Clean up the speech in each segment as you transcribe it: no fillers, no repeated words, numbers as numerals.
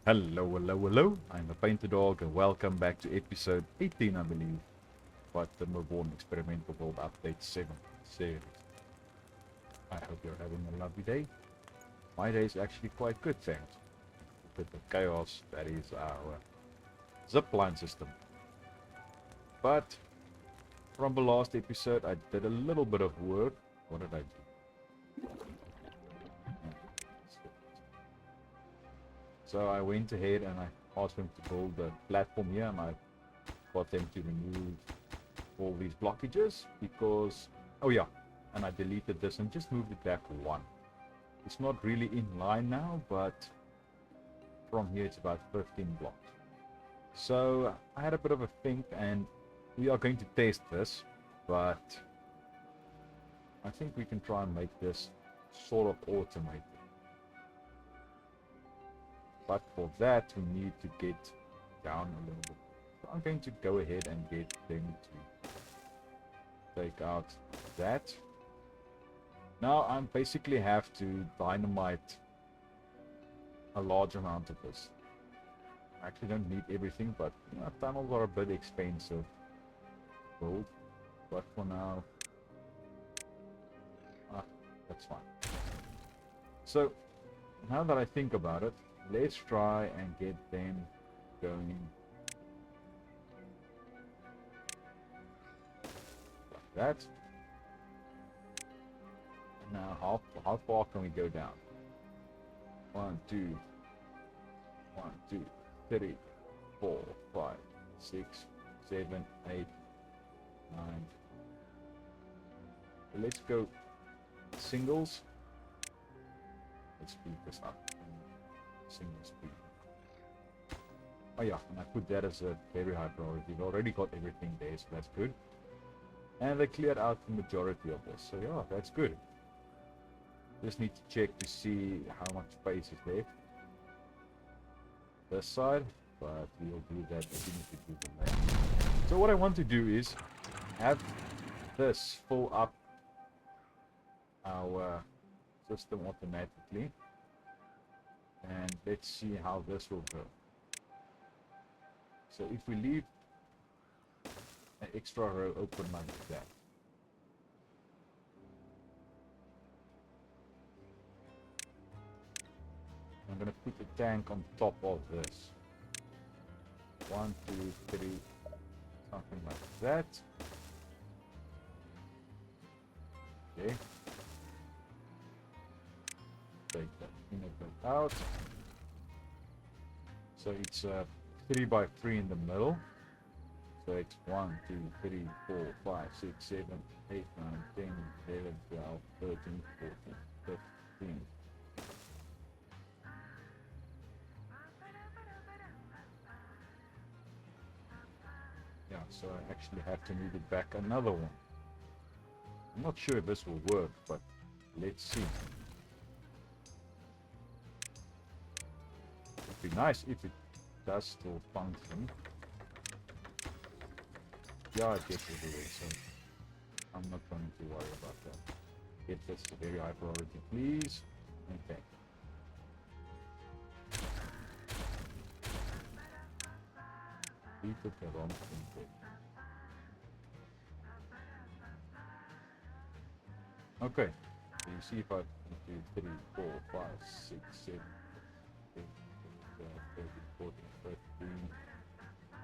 Hello, hello, hello. I'm a PaintedDog and welcome back to episode 18, I believe, but the Timberborn Experimental World Update 7 series. I hope you're having a lovely day. My day is actually quite good, thanks. With the chaos that is our zipline system. But from the last episode, I did a little bit of work. What did I do? So I went ahead and I asked them to build a platform here, and I got them to remove all these blockages because, oh yeah, and I deleted this and just moved it back one. It's not really in line now, but from here it's about 15 blocks. So I had a bit of a think, and we are going to test this, but I think we can try and make this sort of automated. But for that, we need to get down a little bit. So I'm going to go ahead and get them to take out that. Now I basically have to dynamite a large amount of this. I actually don't need everything, but you know, tunnels are a bit expensive to build. But for now, that's fine. So now that I think about it, let's try and get them going like that. And now how far can we go down? 1, 2, 1, 2, 3, 4, 5, 6, 7, 8, 9. So let's go singles. Let's speed this up. Single speed. Oh yeah, and I put that as a very high priority. We've already got everything there, so that's good. And they cleared out the majority of this, so yeah, that's good. Just need to check to see how much space is there. This side, but we'll do that as soon as we do the left. So what I want to do is have this fill up our system automatically. And let's see how this will go. So if we leave an extra row open like that, I'm going to put the tank on top of this. 1, 2, 3, something like that. Okay. Take that inner bit out. So it's 3 by 3 in the middle. So it's 1, 2, 3, 4, 5, 6, 7, 8, 9, 10, 11, 12, 13, 14, 15. Yeah, so I actually have to move it back another one. I'm not sure if this will work, but let's see. It'd be nice if it does still function. Yeah, it gets everywhere, so I'm not going to worry about that. Get this a very high priority, please. Okay. We took the wrong thing there. Okay. So you see if I 1, 2, 3, 4, 5, 6, 7, 8, 12, 13, 14, 15.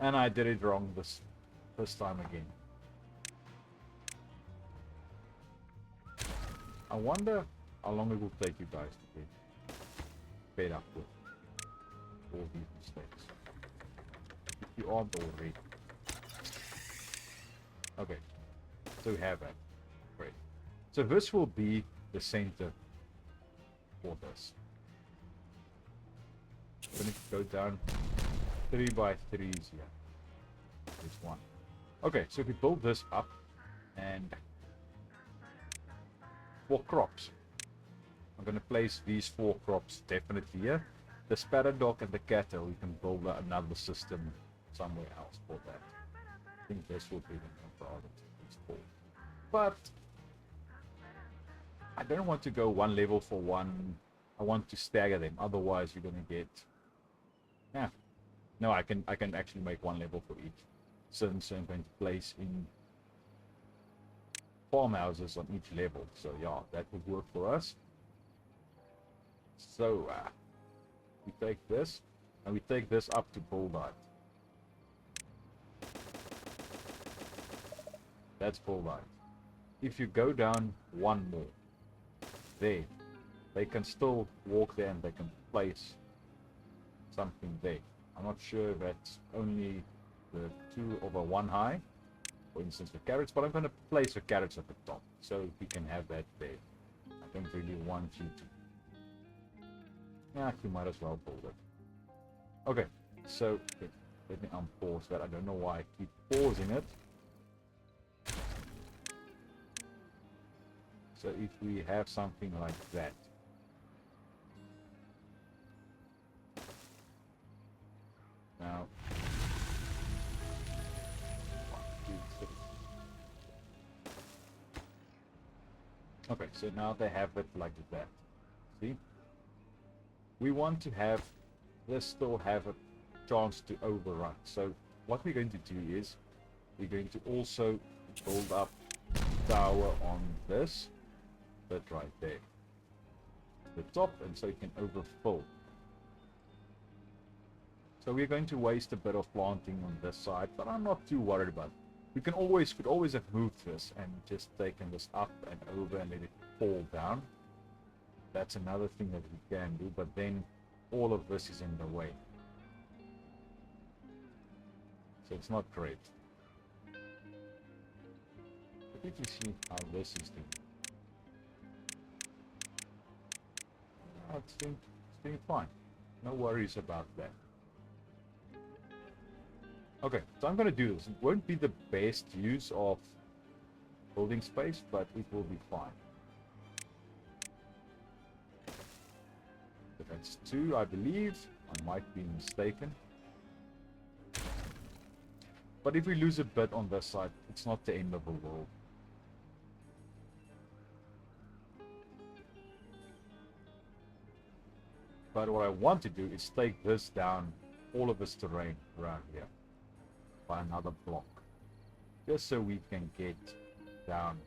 And I did it wrong this time again. I wonder how long it will take you guys to get fed up with all these mistakes. If you aren't already. Okay, so we have that. Great. So this will be the center for this. I'm going to go down 3 by 3s here. There's one. Okay, so if we build this up and for crops, I'm going to place these 4 crops definitely here. The PaintedDog and the cattle, we can build another system somewhere else for that. I think this will be the priority, these 4. But I don't want to go one level for one. I want to stagger them, otherwise you're going to get Yeah. No, I can actually make one level for each. Since I'm going to place in farmhouses on each level. So yeah, that would work for us. So we take this and we take this up to bullite. That's bullite. If you go down one more, there, they can still walk there and they can place something there. I'm not sure if that's only the 2 over 1 high, for instance the carrots, but I'm going to place the carrots at the top so we can have that there. I don't really want you to. Yeah, you might as well build it. Okay, so let me unpause that. I don't know why I keep pausing it. So if we have something like that. Now, 1, 2, 3. Okay, so now they have it like that. See? We want to have this still have a chance to overrun. So what we're going to do is we're going to also build up tower on this bit right there, the top, and so it can overfill. So we're going to waste a bit of planting on this side, but I'm not too worried about it. We could always have moved this and just taken this up and over and let it fall down. That's another thing that we can do, but then all of this is in the way. So it's not great. But if you see how this is doing. It's doing fine. No worries about that. Okay, so I'm going to do this. It won't be the best use of building space, but it will be fine. So that's 2, I believe. I might be mistaken. But if we lose a bit on this side, it's not the end of the world. But what I want to do is take this down, all of this terrain around here, by another block. Just so we can get down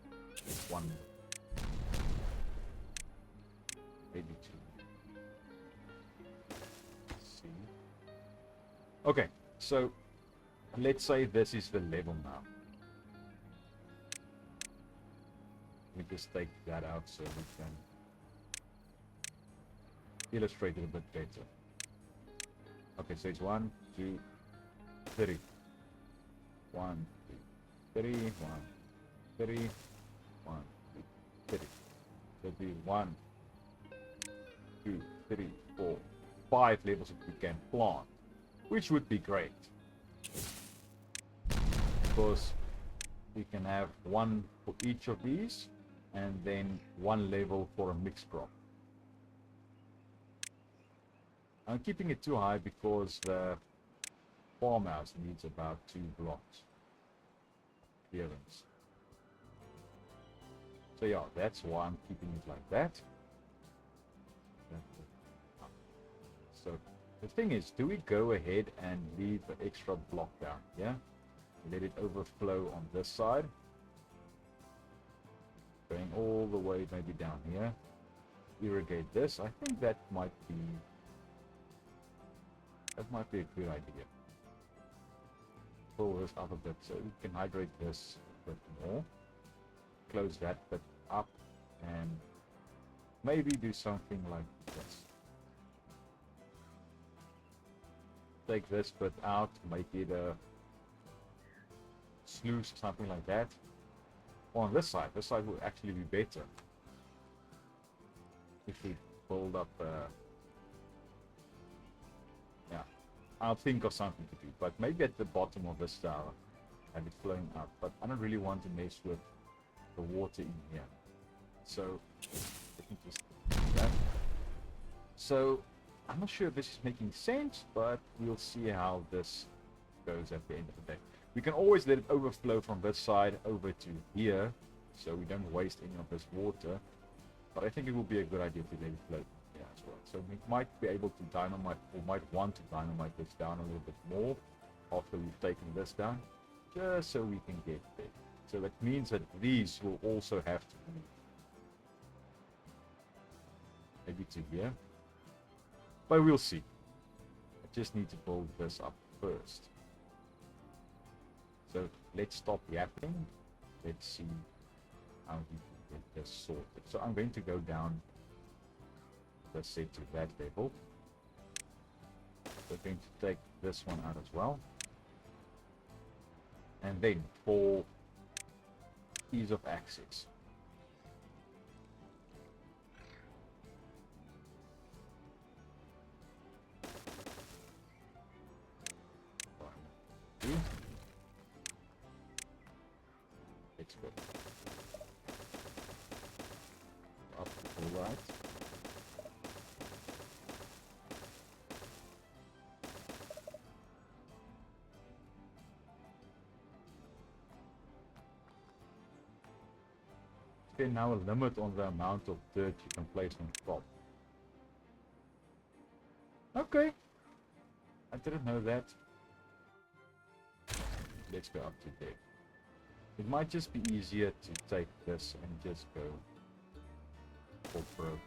one, maybe 2. Let's see. Okay, so let's say this is the level now. We just take that out so we can illustrate it a bit better. Okay, so it's 1, 2, 3. 1, 2, 3, 1, 3, 1, 2, 3. So it'll be 1, 2, 3, 4, 5 levels that we can plant, which would be great. Because we can have 1 for each of these, and then 1 level for a mixed crop. I'm keeping it too high because the farmhouse needs about 2 blocks clearance. So yeah, that's why I'm keeping it like that. So the thing is, do we go ahead and leave the extra block down here? Let it overflow on this side. Going all the way maybe down here. Irrigate this. I think that might be a good idea. Pull this up a bit so we can hydrate this a bit more. Close that bit up and maybe do something like this. Take this bit out, make it a sluice, something like that. Or on this side would actually be better. If we build up yeah, I'll think of something to do, but maybe at the bottom of this tower have it flowing up, but I don't really want to mess with the water in here. So let me just do that. So I'm not sure if this is making sense, but we'll see how this goes at the end of the day. We can always let it overflow from this side over to here, so we don't waste any of this water. But I think it will be a good idea to let it flow here as well. So we might be able to dynamite, or might want to dynamite this down a little bit more after we've taken this down, just so we can get there. So that means that these will also have to move. Maybe to here. But we'll see. I just need to build this up first. So let's stop yapping. Let's see how we can get this sorted. So I'm going to go down, let's say, to that level. We're going to take this one out as well. And then for ease of access, let's go up to the right. Okay, now a limit on the amount of dirt you can place on top. Okay, I didn't know that. Let's go up to there. It might just be easier to take this and just go for broke.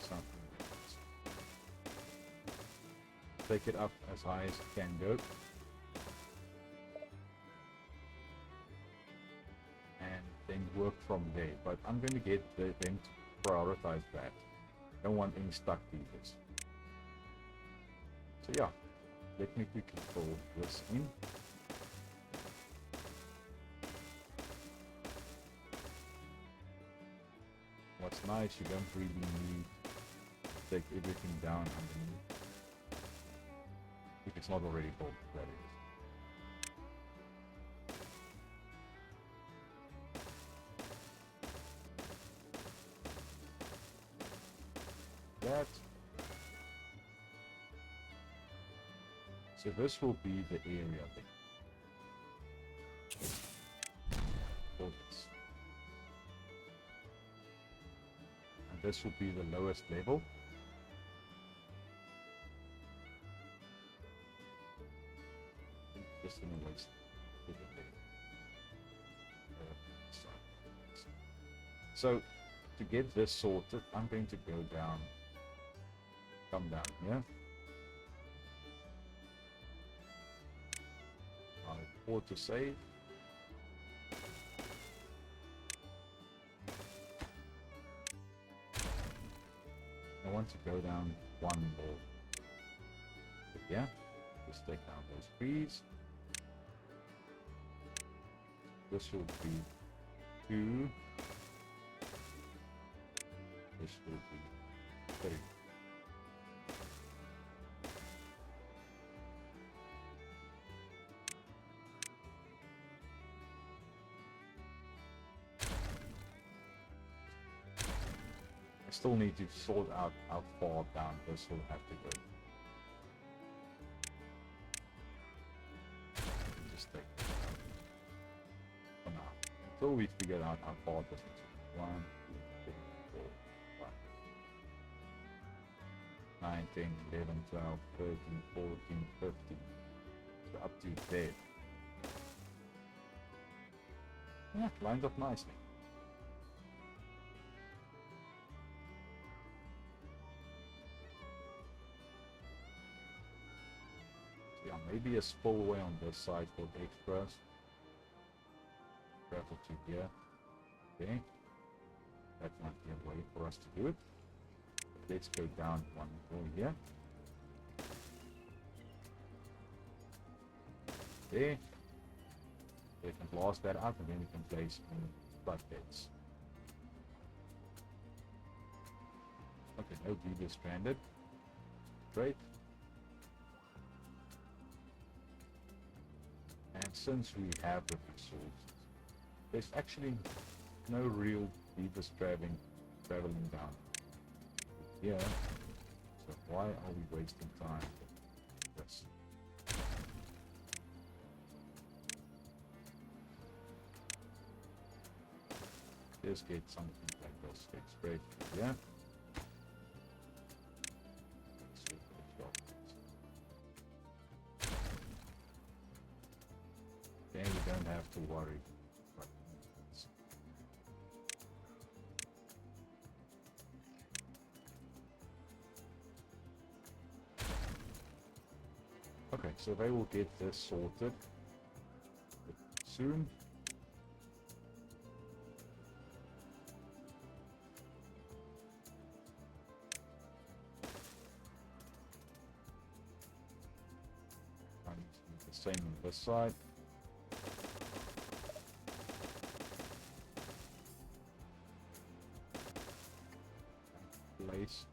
Something like this. Take it up as high as it can go. And then work from there. But I'm going to get them to prioritize that. Don't want any stuck beavers. So yeah, let me quickly pull this in. What's nice, you don't really need to take everything down underneath. If it's not already built, that is. That. So this will be the area for this. And this will be the lowest level. Just in a waste. So to get this sorted, I'm going to go down. Come down here. I'll auto save. I want to go down one more. Yeah, just take down those trees. This will be 2. This will be 3. I still need to sort out how far down this will have to go. Just take this out for now. Until we figure out how far this is. 1, 2, 3, 4, 5, 9, 10, 11, 12, 13, 14, 15. So up to there. Yeah, lines up nicely. Yeah, maybe a spillway on this side for the extras. Travel to here. Okay. That might be a way for us to do it. Let's go down one more here. Okay. We can blast that out and then we can place in floodgates. Okay, no beaver stranded. Great. And since we have the resources, there's actually no real beavers traveling down here. So why are we wasting time with this? just get something like this. Get straight here. Then you don't have to worry. Okay, so they will get this sorted soon. I need to do the same on this side. Place.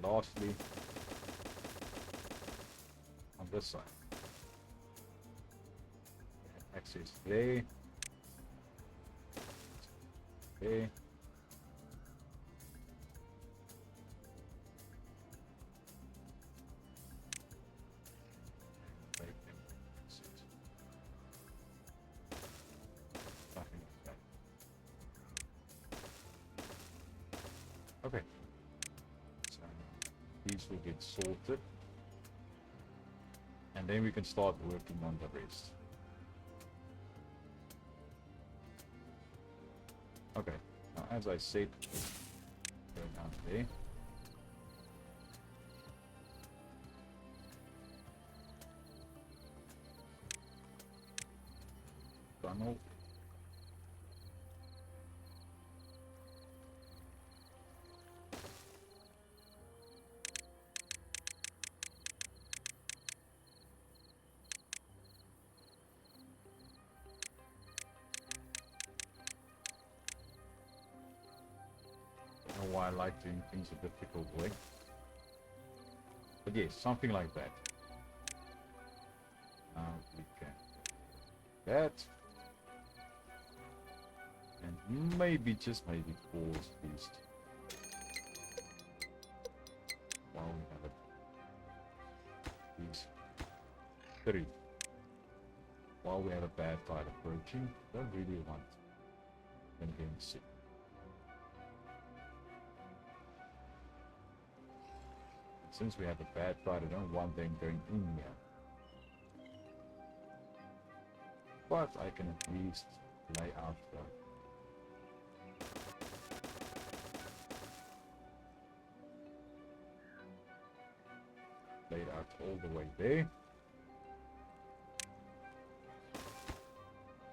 Lastly, on this side, access there, there, okay. These will get sorted, and then we can start working on the rest. Okay, now as I said, go down there. Tunnel. Why I like doing things a difficult way. But yes, something like that. Now we can do that. And maybe, just maybe, pause these. While we have it. These 3. While we have a bad tide approaching, don't really want them getting sick. Since we have a bad tide, I don't want them going in here. But I can at least lay out laid out all the way there.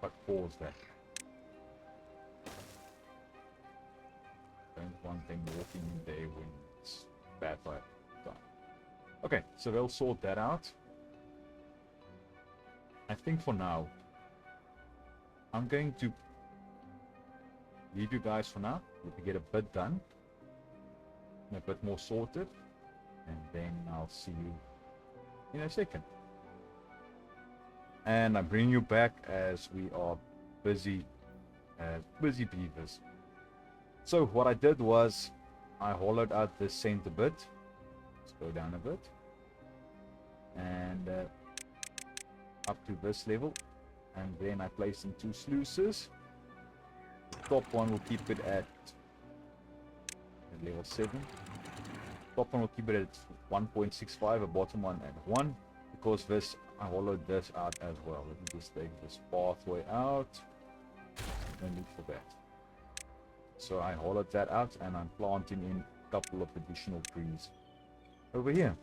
But pause that. Don't want them walking in there when it's bad tide. Okay, so we'll sort that out. I think for now, I'm going to leave you guys for now. Let me get a bit done, a bit more sorted, and then I'll see you in a second. And I bring you back as we are busy beavers. So what I did was I hollowed out this center bit. Let's go down a bit. And up to this level. And then I placed in 2 sluices. The top one will keep it at level 7. Top one will keep it at 1.65, the bottom one at 1. Because this, I hollowed this out as well. Let me just take this pathway out. No need for that. So I hollowed that out and I'm planting in a couple of additional trees over here.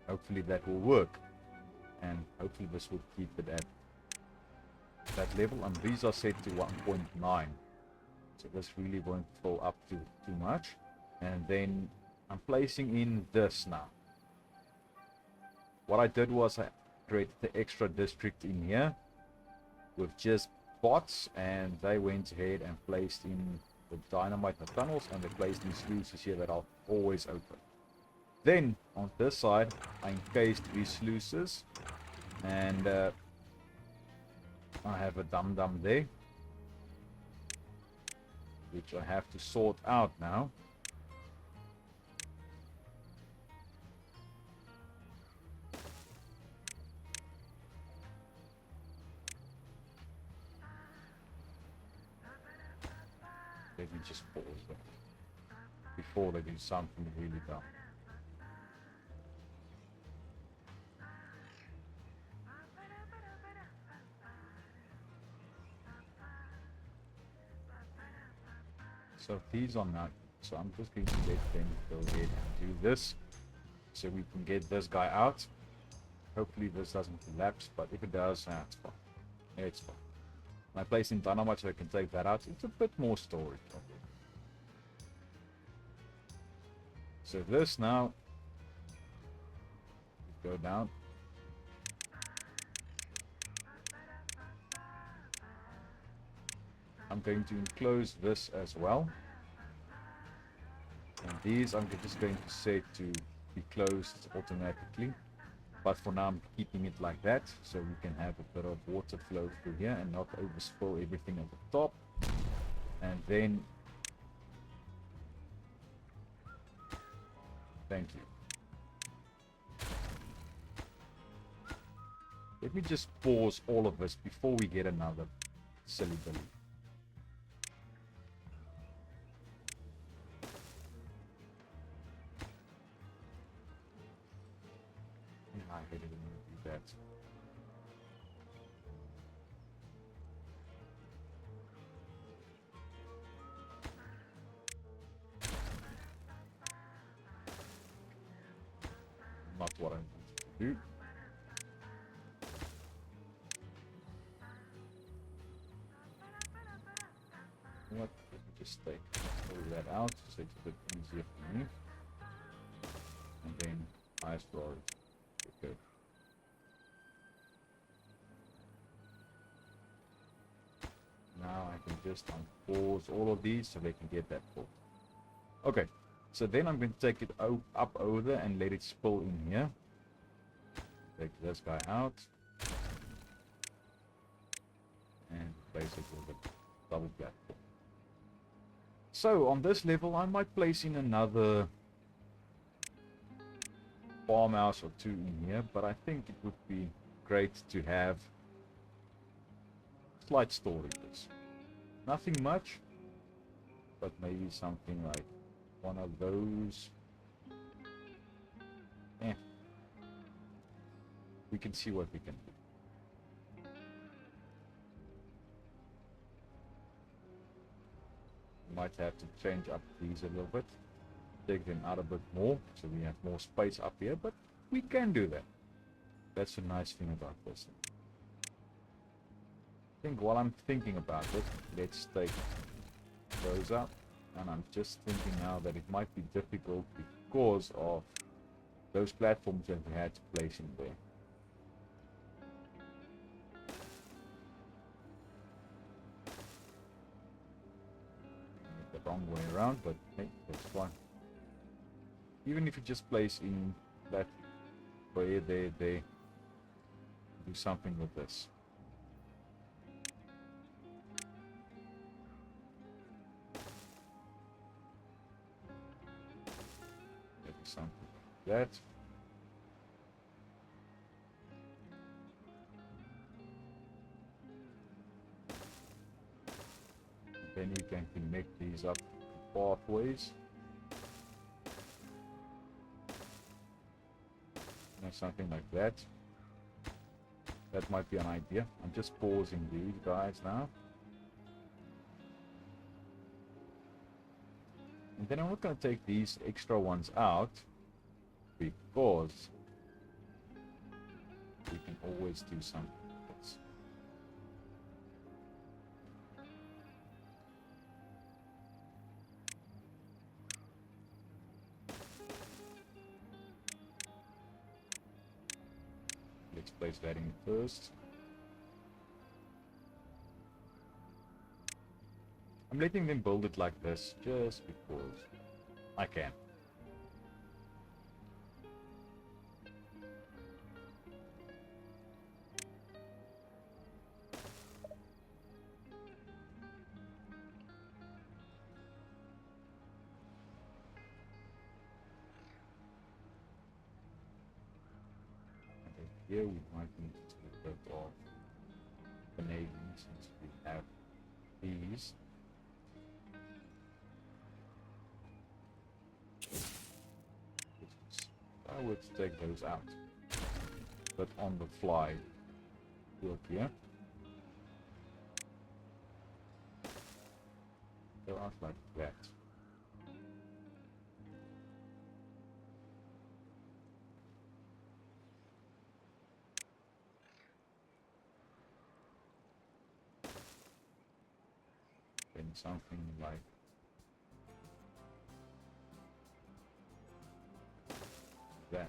Hopefully that will work. And hopefully this will keep it at that level. And these are set to 1.9. So this really won't fill up too much. And then I'm placing in this now. What I did was I created the extra district in here with just pots, and they went ahead and placed in the dynamite and the tunnels, and they placed in sluices here that are always open. Then on this side I encased these sluices, and I have a dum-dum there. which I have to sort out now. Let me just pause them before they do something really dumb. So these are not, so I'm just going to let them go ahead and do this so we can get this guy out. Hopefully this doesn't collapse, but if it does, it's fine. It's fine. When I place in dynamite so I can take that out, it's a bit more storage. So this now, go down. I'm going to enclose this as well. And these I'm just going to set to be closed automatically. But for now I'm keeping it like that, so we can have a bit of water flow through here and not overspill everything at the top. And then, thank you. Let me just pause all of this before we get another silly billy. I didn't do that. Not what I want to do. What? Let me just take all that out so it's a bit easier for me. And then I store it. Okay. Now I can just unpause all of these so they can get that full. Okay, so then I'm going to take it up over there and let it spill in here. Take this guy out. And place it with a double platform. So on this level I might place in another farmhouse or two in here, but I think it would be great to have slight storages. Nothing much, but maybe something like one of those. We can see what we can do. Might have to change up these a little bit. Take them out a bit more so we have more space up here, but we can do that. That's a nice thing about this. I think while I'm thinking about it, let's take those up. And I'm just thinking now that it might be difficult because of those platforms that we had to place in there. The wrong way around, but hey, that's fine. Even if you just place in that way, there, do something with this. Maybe something like that. Then you can connect these up pathways. Something like that. That might be an idea. I'm just pausing these guys now. And then I'm not going to take these extra ones out because we can always do something else. Let's place that in first. I'm letting them build it like this just because I can. here we might need to do a bit of vanadium since we have these. I would take those out, but on the fly work here. Go out like that. Then something like that.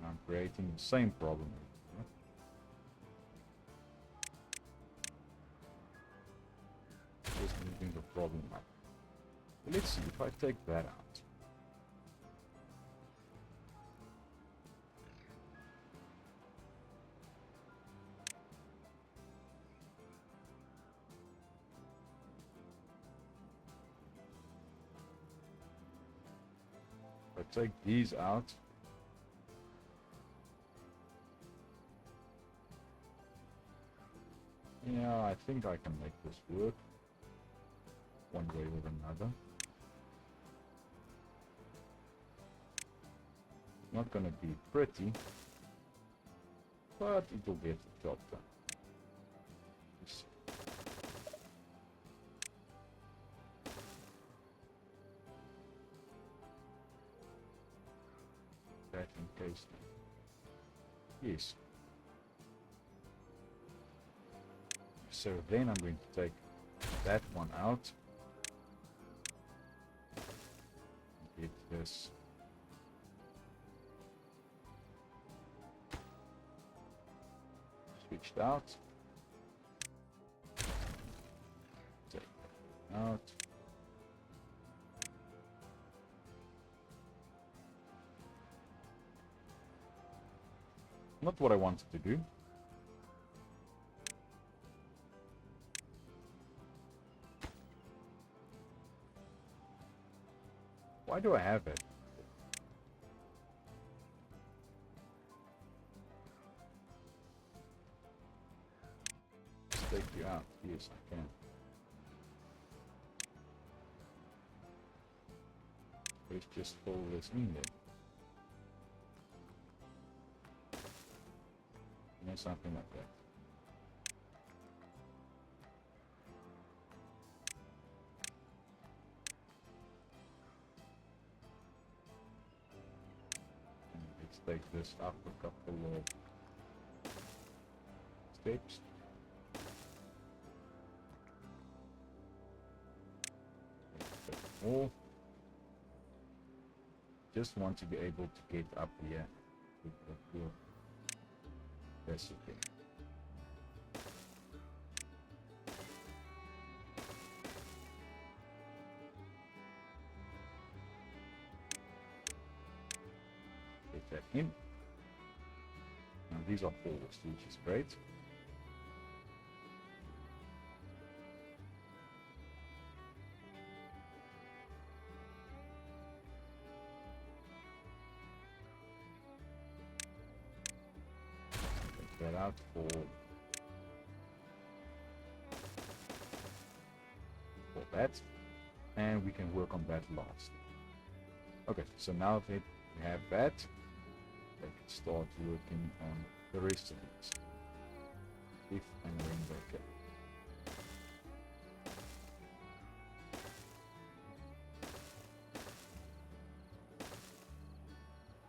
I'm creating the same problem. Just moving the problem up. Let's see if I take that out. If I take these out, yeah, I think I can make this work one way or another. Not gonna be pretty, but it'll get the job done. Just that in case. Yes. So then I'm going to take that one out. Get this switched out. Take that out. Not what I wanted to do. Why do I have it? Let's take you out. Yes, I can. Let's just pull this in there. You know, something like that. Take this up a couple of steps. More. Just want to be able to get up here with the recipe. That in. Now these are forced, which is great. Take that out for that, and we can work on that last. Okay, so now that we have that, I can start working on the rest of these. If and when they can.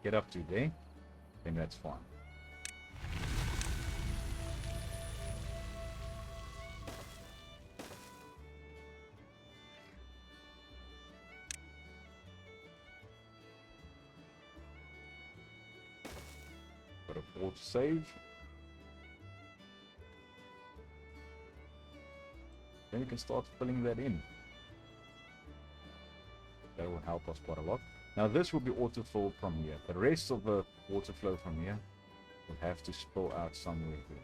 Get up to there, then that's fine. Auto save. Then you can start filling that in. That will help us quite a lot. Now this will be auto-filled from here. The rest of the water flow from here will have to spill out somewhere here.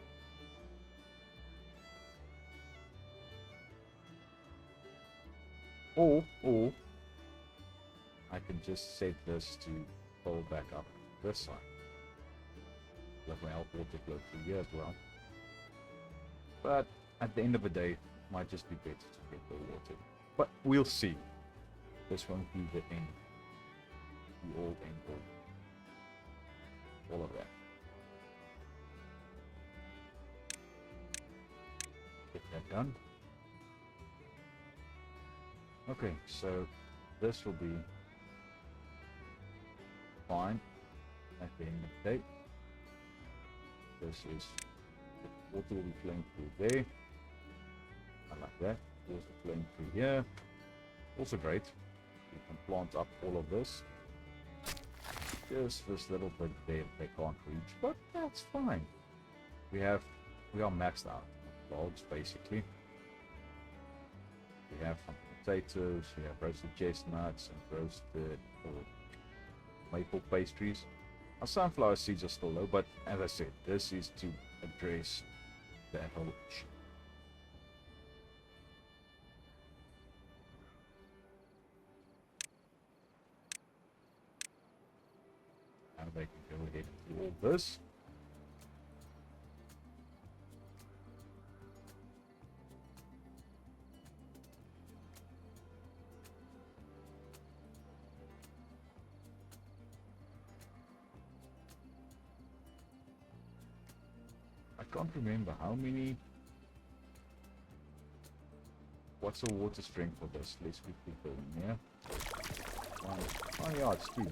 Or I can just set this to pull back up this side. Let my water flow through here as well. But at the end of the day, it might just be better to get the water. But we'll see. This won't be the end. The all end all of that. Get that done. Okay, so this will be fine at the end of the day. This is the water will be flowing through there. I like that. Water flowing through here. Also great. You can plant up all of this. Just this little bit there they can't reach, but that's fine. We are maxed out of logs basically. We have some potatoes, we have roasted chestnuts and roasted maple pastries. Our sunflower seeds are still low, but as I said, this is to address that whole issue. Now they can go ahead and do all this. I can't remember how many. What's the water strength for this? Let's quickly go in here. Oh yeah, it's 2.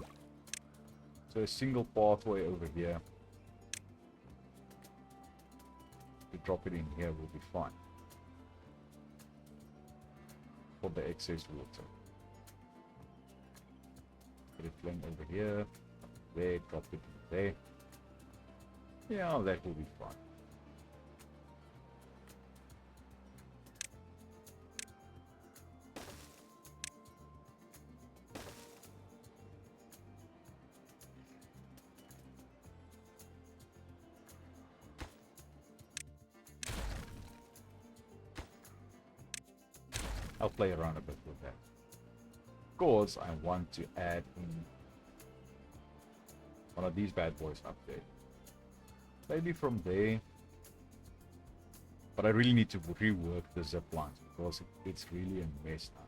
So a single pathway over here. To drop it in here will be fine. For the excess water. Put it flowing over here. There, drop it in there. Yeah, that will be fine. I'll play around a bit with that. Of course, I want to add in one of these bad boys up there. Maybe from there. But I really need to rework the zip lines because it's really a mess now.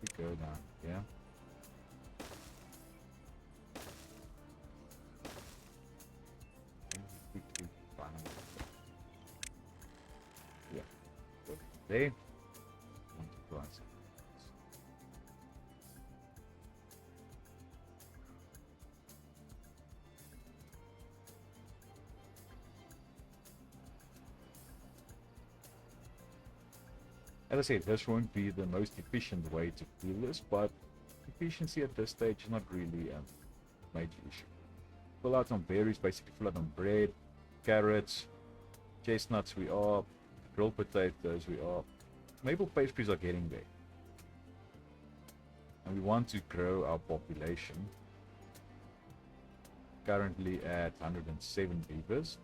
We go down here. There. As I said, this won't be the most efficient way to do this, but efficiency at this stage is not really a major issue. Fill out some berries, basically fill out on bread, carrots, chestnuts we are, grilled potatoes we are, maple pastries are getting there. And we want to grow our population. Currently at 107 beavers.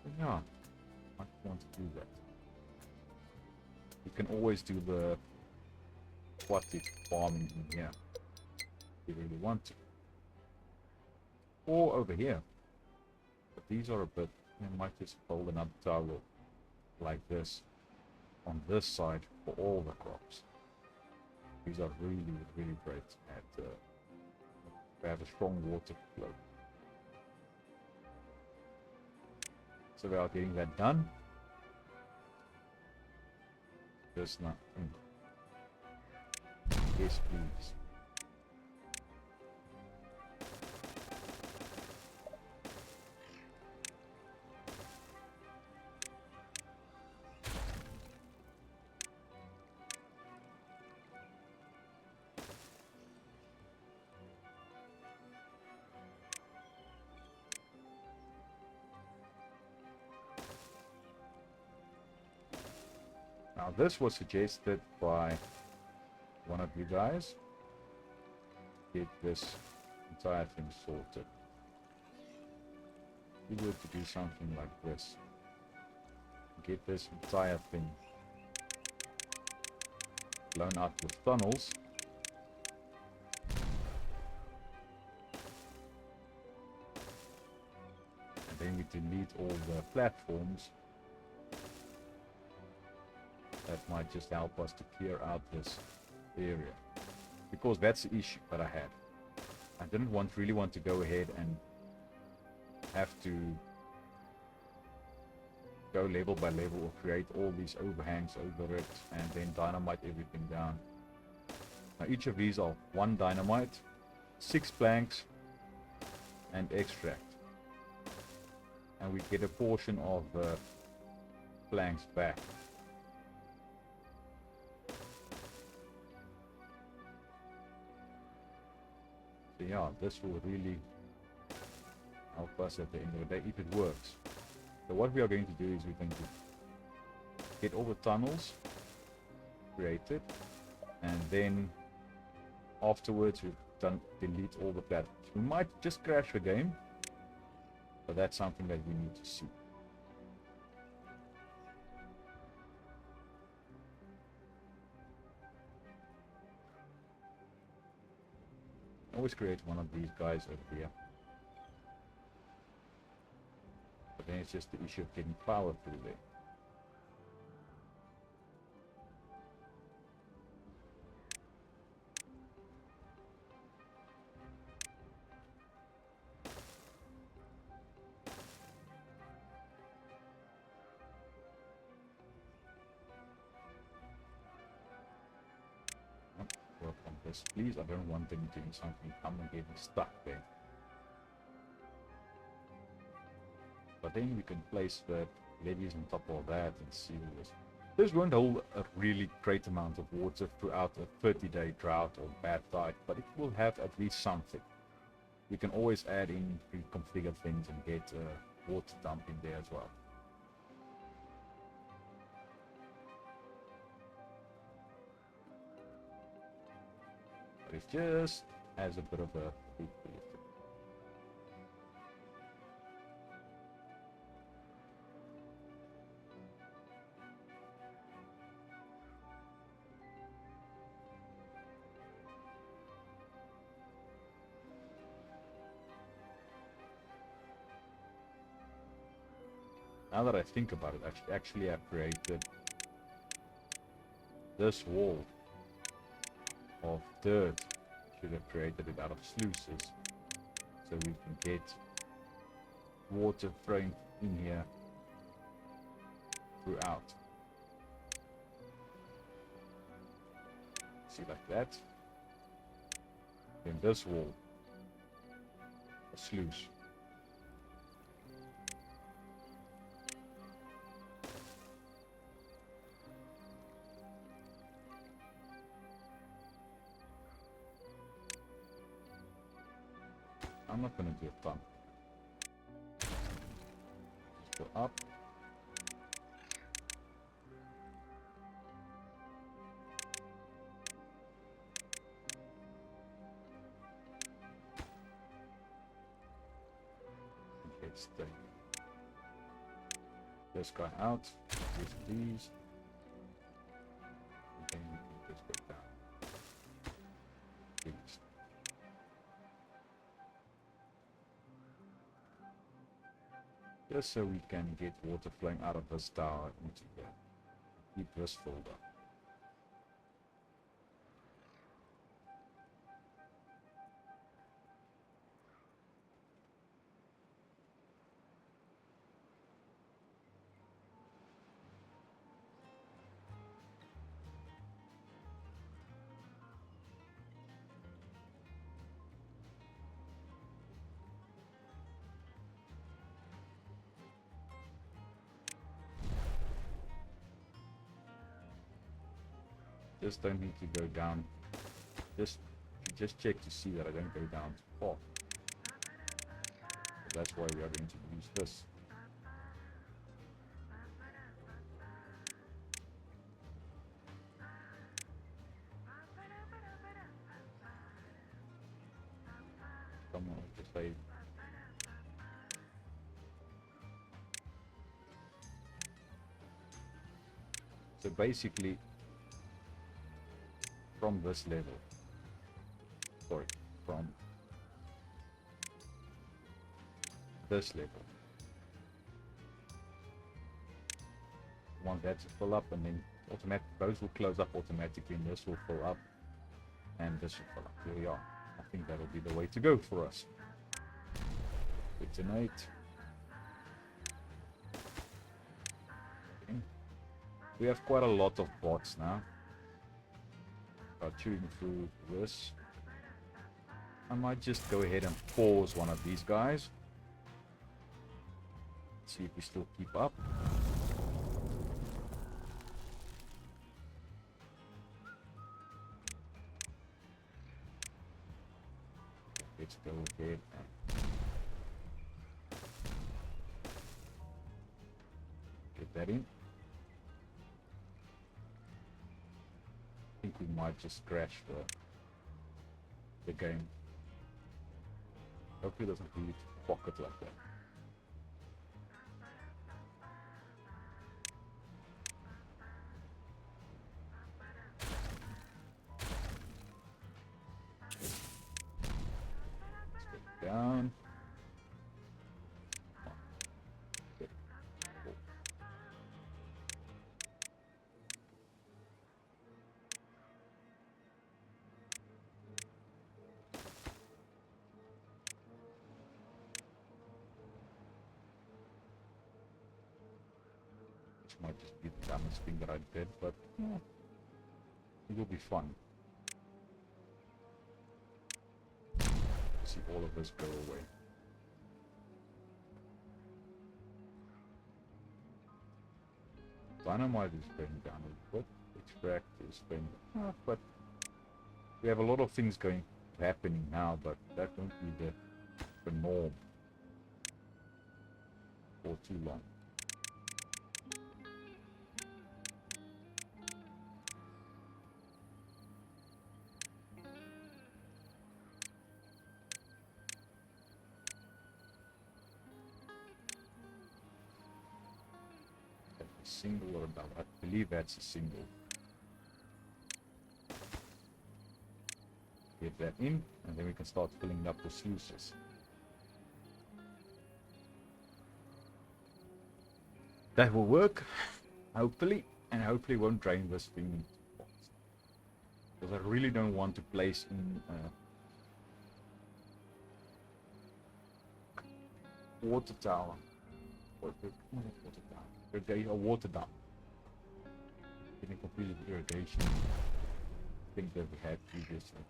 But yeah, I want to do that. You can always do the aquatic farming in here if you really want to. Or over here. But these are a bit, you might just hold another tower like this on this side for all the crops. These are really, really great at we have a strong water flow. So we are getting that done. Just not. Yes, please. Now this was suggested by one of you guys. get this entire thing sorted. We were to do something like this. Get this entire thing blown out with tunnels. And then we delete all the platforms. That might just help us to clear out this area. Because that's the issue that I had. I didn't really want to go ahead and have to go level by level or create all these overhangs over it and then dynamite everything down. Now each of these are 1 dynamite, 6 planks and extract. And we get a portion of the planks back. So yeah, this will really help us at the end of the day if it works. So what we are going to do is we're going to get all the tunnels created, and then afterwards we've done delete all the platforms. We might just crash the game, but that's something that we need to see. Always create one of these guys over here. But then it's just the issue of getting power through there. Work on this, please. I don't want them doing something. I'm getting stuck there. But then we can place the levees on top of that and seal this. This won't hold a really great amount of water throughout a 30-day drought or bad tide, but it will have at least something. We can always add in pre-configured things and get a water dump in there as well. But it just has a bit of a big benefit. Now that I think about it, actually I've created this wall of dirt. Should have created it out of sluices, so we can get water flowing in here throughout. See, like that. Then this wall, a sluice. I'm not going to do a ton. Just go up. Let's take this guy out. Use these. And then we can just go down. These. Just so we can get water flowing out of this tower into here. Keep this filled up. Just don't need to go down. Just check to see that I don't go down too far. So that's why we are going to use this. someone to save. So basically, from this level, sorry, from this level, want that to fill up, and then those will close up automatically, and this will fill up, and this will fill up. Here we are. I think that'll be the way to go for us. Detonate. Okay. We have quite a lot of bots now. Chewing through this. I might just go ahead and pause one of these guys. See if we still keep up. Let's go ahead and get that in. I think we might just crash the game. Hopefully it doesn't leave pocket like that. Let's go down. Might just be the dumbest thing that I did, but yeah, it will be fun. See all of this go away. Dynamite is going down a bit. Extract is going down, but we have a lot of things happening now, but that won't be the norm for too long. Single or a double? I believe that's a single. Get that in, and then we can start filling up the sluices. That will work, hopefully, and hopefully won't drain this thing into pots. Because I really don't want to place in water tower. A water dam. Getting completed irrigation. I think that we had previously.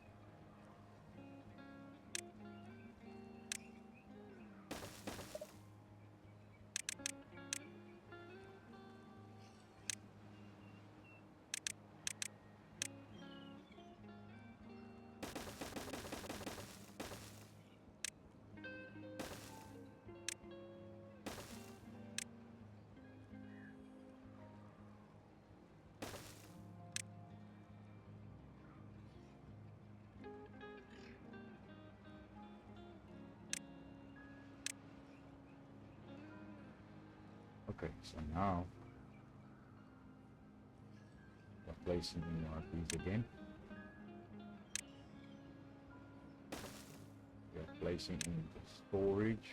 Okay, so now we're placing in our these again. We're placing in the storage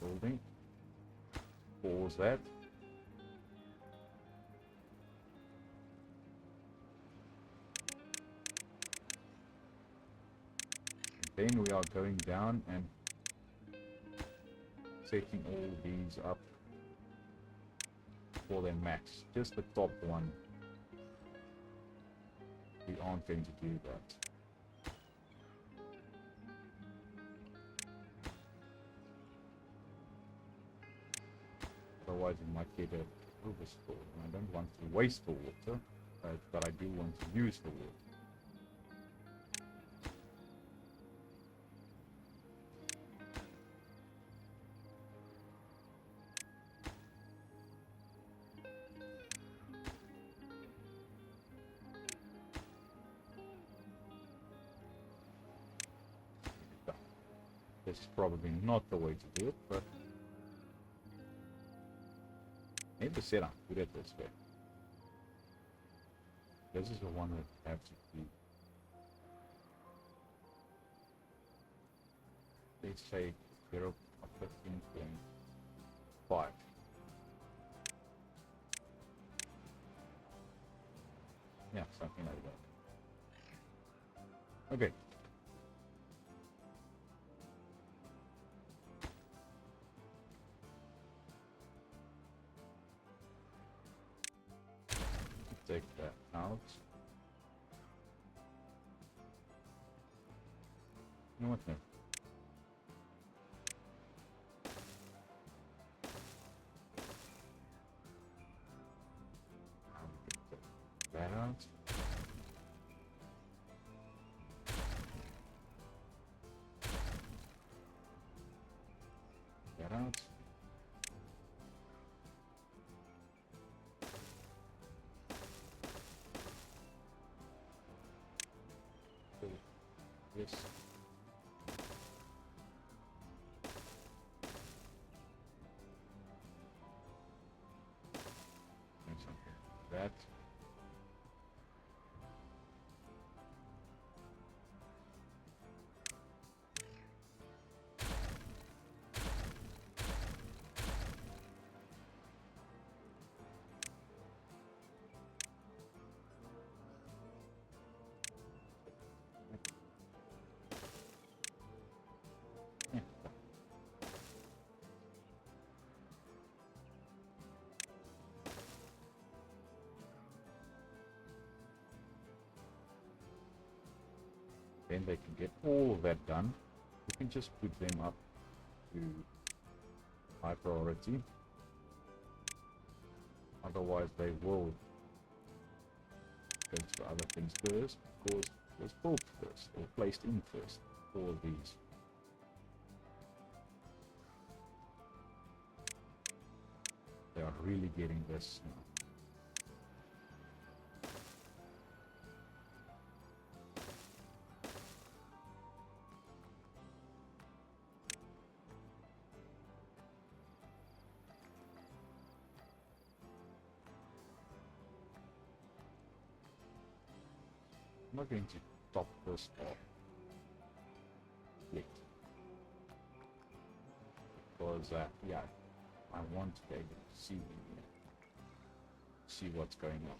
building. Pause that. And then we are going down and setting all these up for their max. Just the top one. We aren't going to do that. Otherwise we might get an overstore. I don't want to waste the water, but I do want to use the water. this is probably not the way to do it, but maybe said I'm good at this way. This is the one that I have to do. Let's say 0.15.5. Yeah, something like that. Okay. Take that out. You know what? No. Take that out. That out. Yes. And something like that. Yeah. Then they can get all of that done. You can just put them up to high priority. Otherwise they will go to other things first, because it was built first or placed in first. All of these. They are really getting this now. I'm not going to top this off yet, because yeah, I want to be able to see what's going on.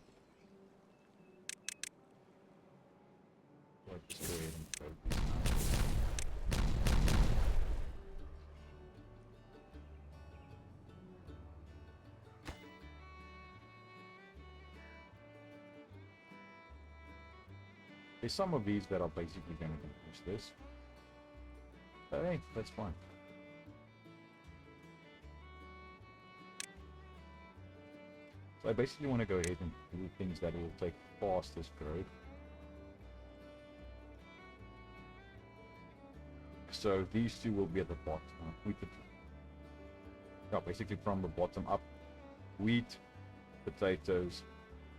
So I'll just go ahead and throw this now. There's some of these that are basically going to use this. But hey, that's fine. So I basically want to go ahead and do things that will take fastest growth. So these two will be at the bottom. We could, yeah, basically from the bottom up, wheat, potatoes,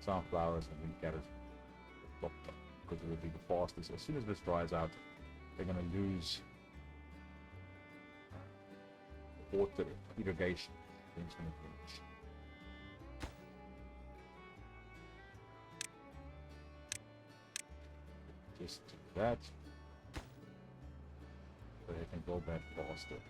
sunflowers, and then carrots at the top, because it will be the fastest. As soon as this dries out, they're going to lose water, irrigation. Then it's going to finish. Just do that, so they can go back faster.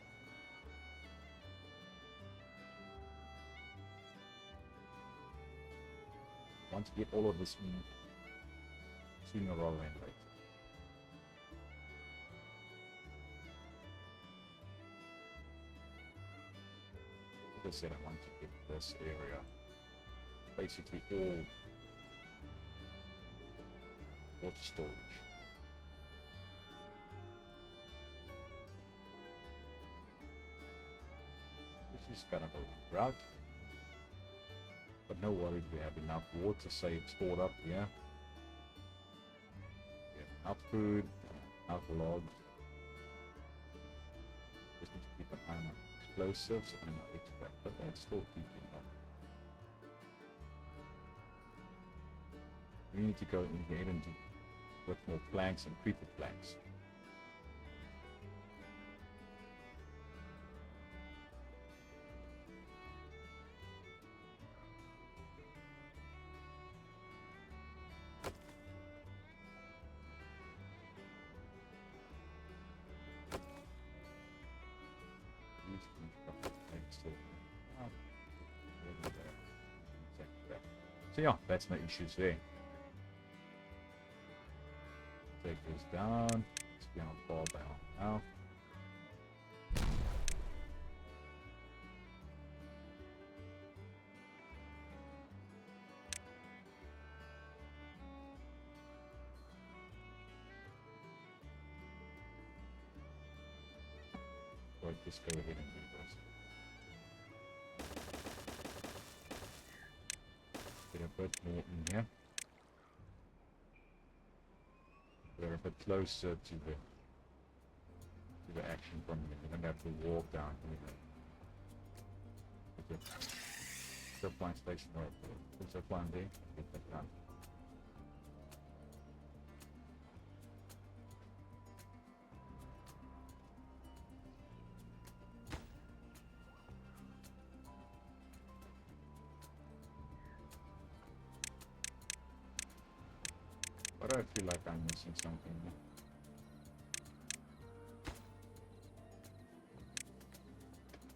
Want to get all of this in sooner rather than later. Like I said, I want to get this area basically all water storage. This is kind of a route, but no worries, we have enough water stored up here. We have enough food, enough logs. Just need to keep an eye on explosives and extract, but that's still keeping up. We need to go in here and do with more planks and creeper planks. So yeah, that's no issues there. Take this down. Let's be on far down now. Right, just go ahead and do this. Get a bit more in here. We're a bit closer to the action from here. We don't have to walk down here. Okay. Zipline station right there. Put zipline there. Get that done. But I feel like I'm missing something.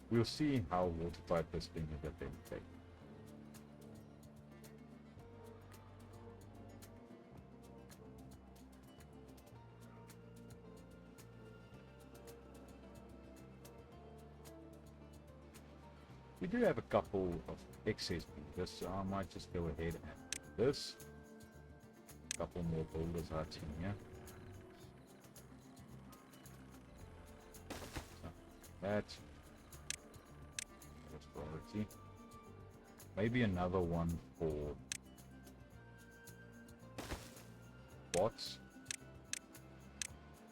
We'll see how watertight this thing is at the end of the day. We do have a couple of excess beavers, so I might just go ahead and do this. A couple more boulders huts in here. So that's priority. Maybe another one for bots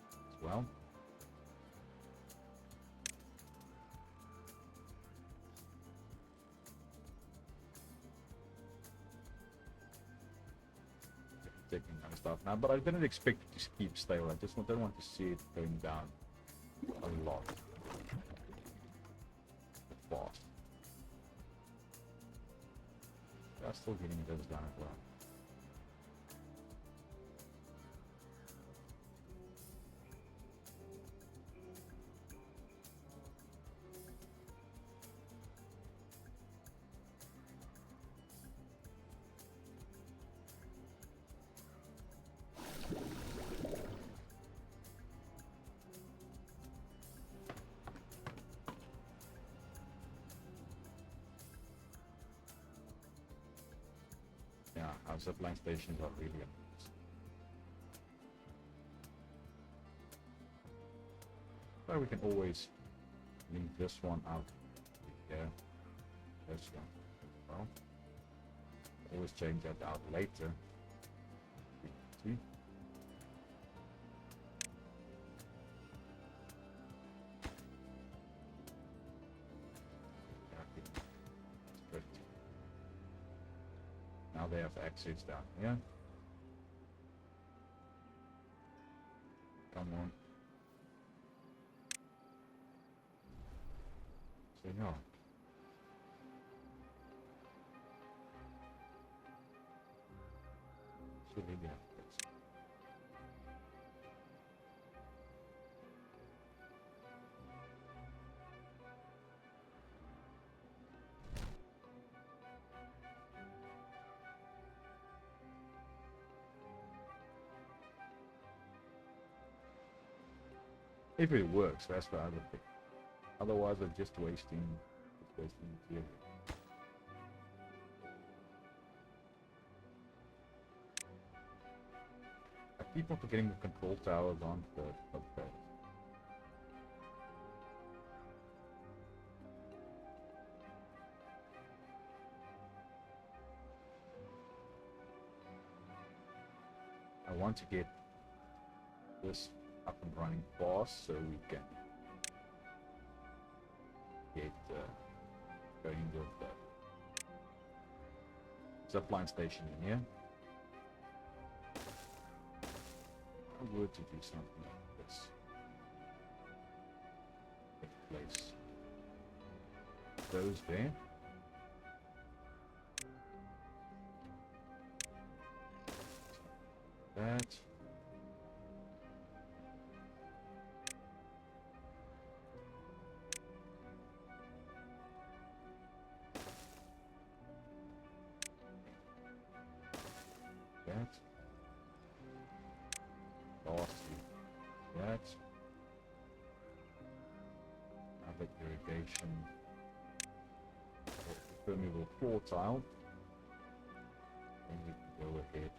as well. Taking other stuff now, but I didn't expect it to keep stale. I just don't want to see it going down a lot fast. I'm still getting those down as well. Yeah, our zipline stations are really amazing. But we can always link this one out here. This one as well. Always change that out later. See? Now they have access down here. Come on. So yeah. Should we be access? If it works, that's the other thing. Otherwise, I'm just wasting material. I keep on forgetting the control towers on the upgrade. I want to get this up and running fast so we can get going with the zipline station in here. I were to do something like this. Place those there. That. irrigation or permeable floor tile, then we can go ahead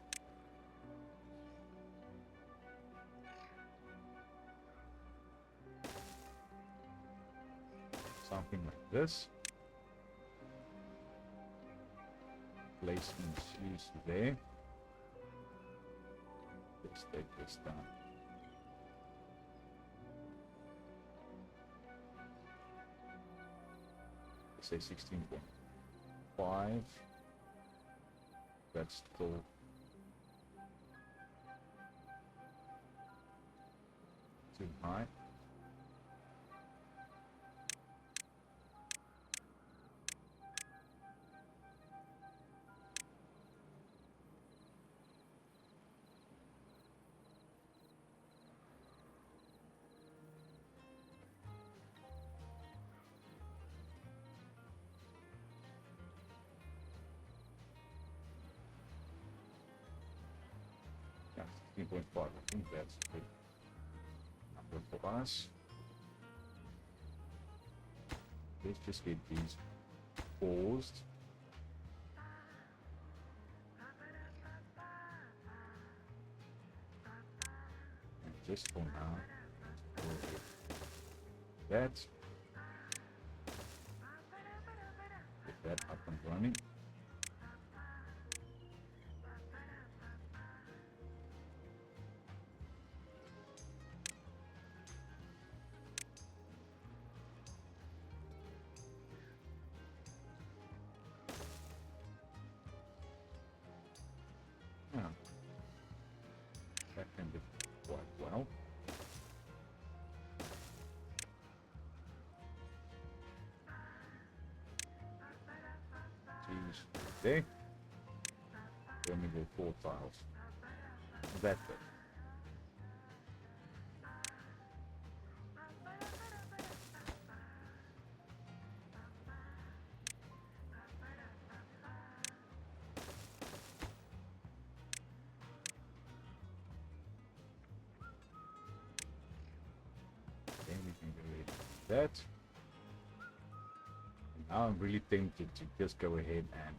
something like this. Place in sleeves there. Let's take this down. Let's say 16.5. That's still too high. Yeah, 16.5. I think that's a good number for us. Let's just get these paused. And just for now, that. Get that up and running. Yeah, that can do quite well. These there. Then we go 4 tiles. That's it. Then we can go ahead and do that. And now I'm really tempted to just go ahead and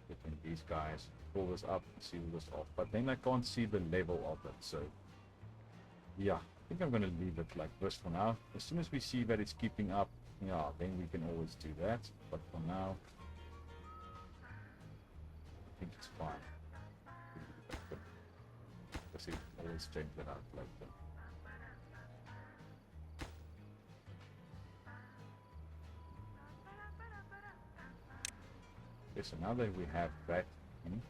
put in these guys, pull this up, seal this off. But then I can't see the level of it, so yeah, I think I'm going to leave it like this for now. As soon as we see that it's keeping up, yeah, then we can always do that. But for now, I think it's fine. Let's see, always change that out later. Okay, so now that we have that in,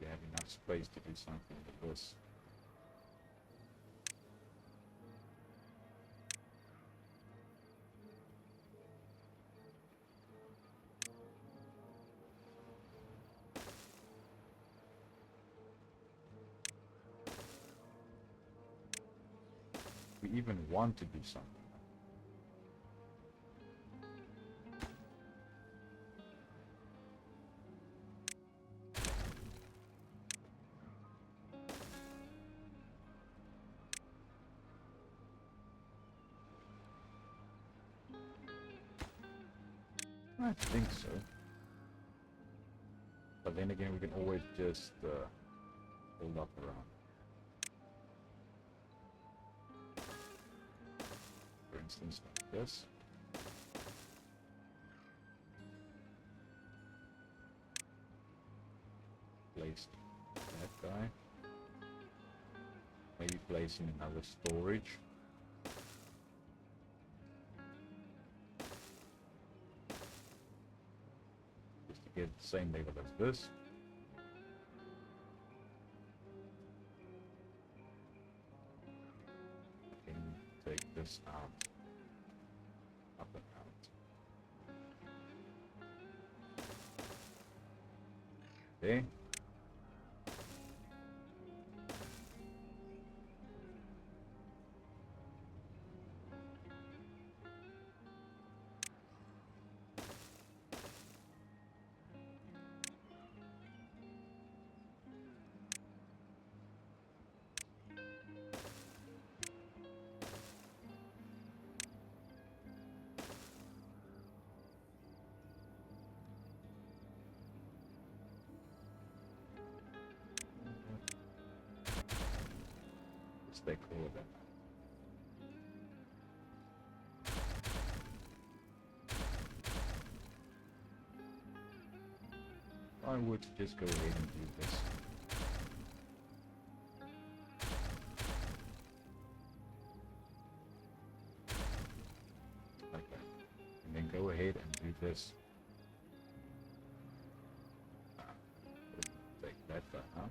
we have enough space to do something like this. We even want to do something. I think so. But then again, we can always just hold up around. For instance, like this. Place that guy. Maybe place in another storage. Just to get the same level as this. Then take this out. Up and out. Okay. they call them. I would just go ahead and do this. Like that. And then go ahead and do this. Take that guy out.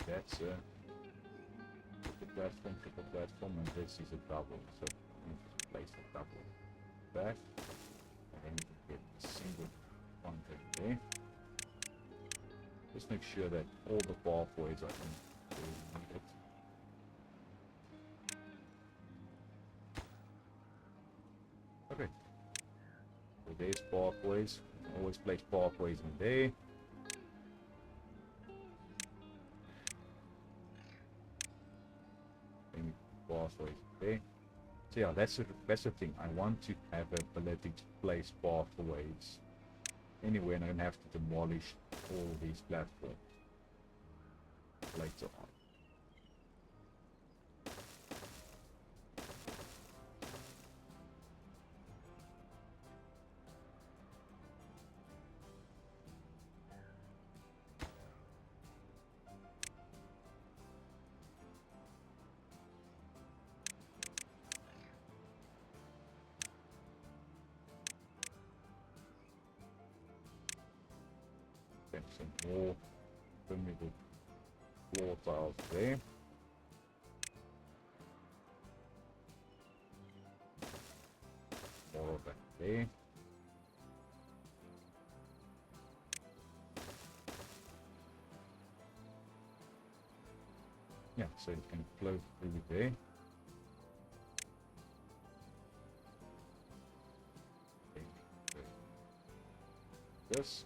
That's the platform, and this is a double, so I need to place a double back, and then you get a single contact there. Just make sure that all the pathways are in where you need it. Okay, so there's pathways. Always place pathways in there. Pathways there. So yeah, that's the thing. I want to have the ability to place pathways anywhere, and I don't have to demolish all these platforms later on. Some more permeable floor tiles there. More of that there. Yeah, so it can flow through there. This.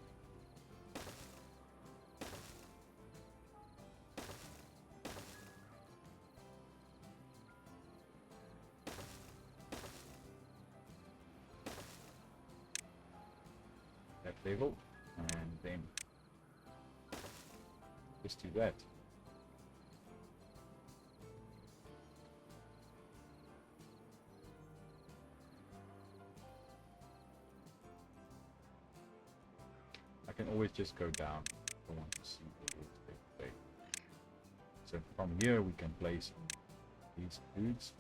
Level, and then just do that. I can always just go down if I want to see what it is. So from here we can place these foods.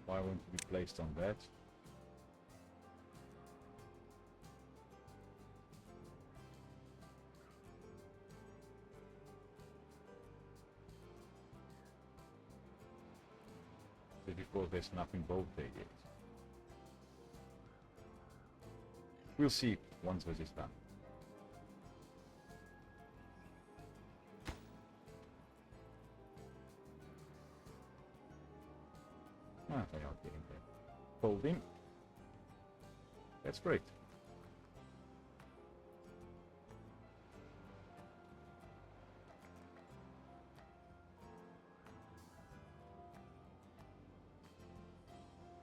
Why won't it be placed on that? So because there's nothing built there yet. We'll see once this is done. Ah, they are getting there. Folding. That's great.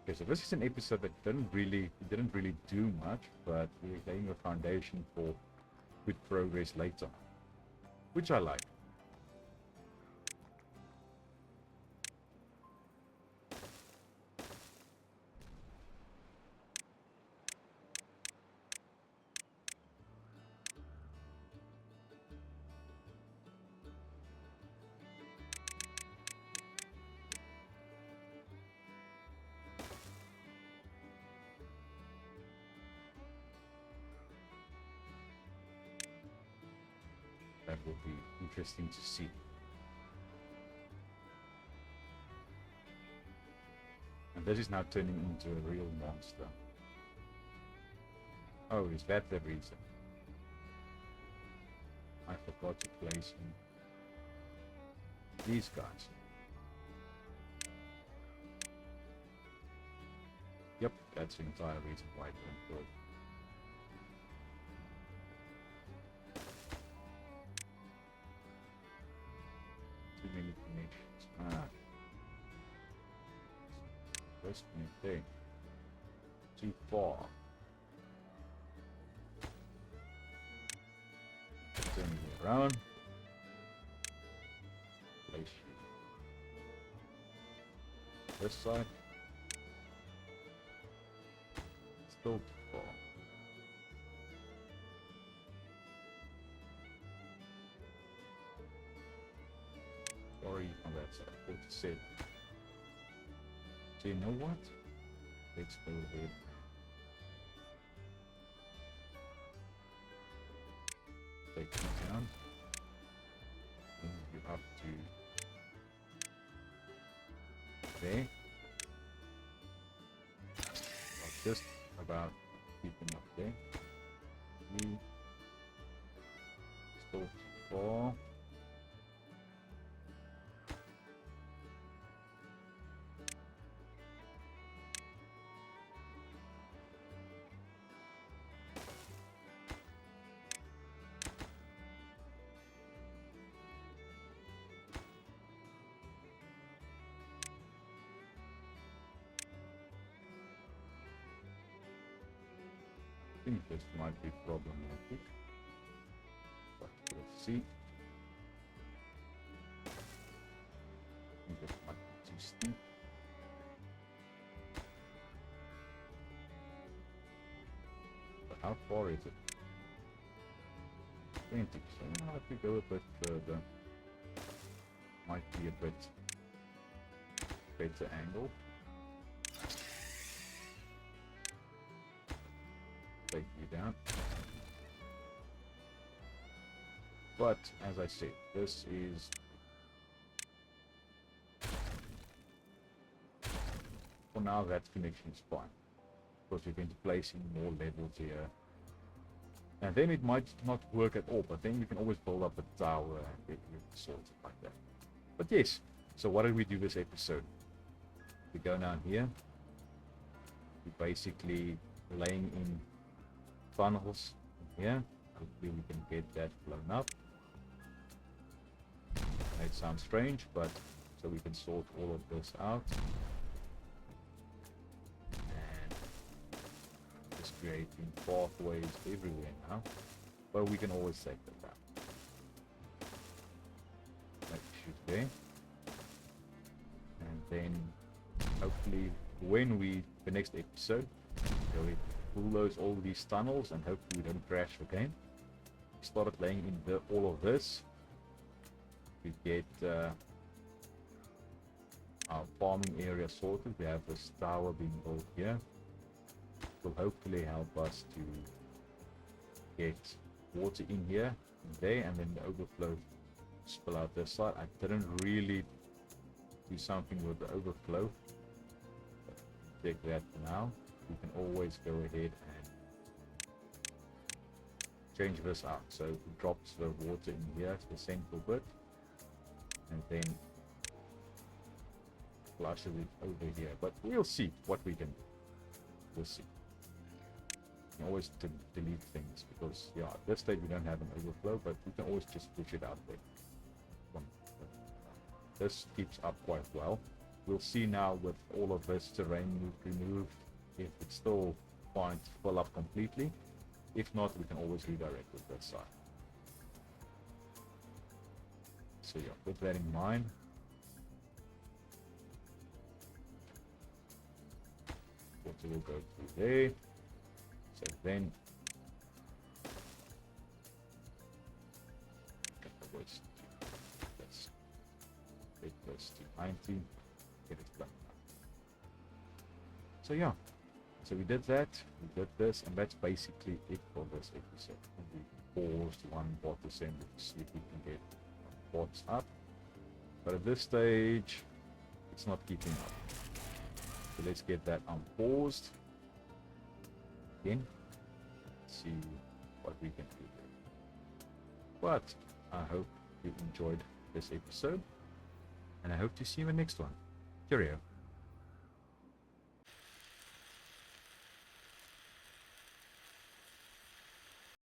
Okay, so this is an episode that didn't really do much, but we're laying a foundation for good progress later, which I like. That will be interesting to see. And this is now turning into a real monster. Oh, is that the reason? I forgot to place in these guys. Yep, that's the entire reason why it went good. connections. Let's connect there. Too far. Turn it around. Place you this side. Still too far. Sorry on that side. 47. So you know what? Let's go ahead. Take it down. Then you have to there. Just about keeping up there. Still too far. I think this might be problematic, but let's see. I think this might be too steep. But how far is it? 20, so if we go a bit further, might be a bit better angle. Take you down. But as I said, this is for now that connection is fine. Because we're going to place in more levels here. And then it might not work at all, but then you can always build up a tower and get it sorted like that. But yes, so what did we do this episode? We go down here. We're basically laying in funnels here. Hopefully we can get that blown up. It sounds strange, but so we can sort all of this out and just creating pathways everywhere now, but we can always take that out. Like shoot there, and then hopefully when we the next episode go in, pull all these tunnels and hopefully we don't crash again. We started laying in all of this. We get our farming area sorted. We have this tower being built here. It will hopefully help us to get water in here and there, and then the overflow spill out this side. I didn't really do something with the overflow. Take that for now. We can always go ahead and change this out. So it drops the water in here to the central bit, and then flushes it over here. But we'll see what we can do. We'll see. You can always delete things because yeah, at this stage we don't have an overflow, but we can always just push it out there. This keeps up quite well. We'll see now with all of this terrain removed if it's still fine to fill up completely. If not, we can always redirect with this side. So yeah, with that in mind, water will go through there. So then let's take this to 90, get it done. So yeah, so we did that, we did this, and that's basically it for this episode. We paused one bot assembly to see if we can get bots up, but at this stage it's not keeping up. So let's get that unpaused again, see what we can do there. But I hope you enjoyed this episode, and I hope to see you in the next one. Cheerio.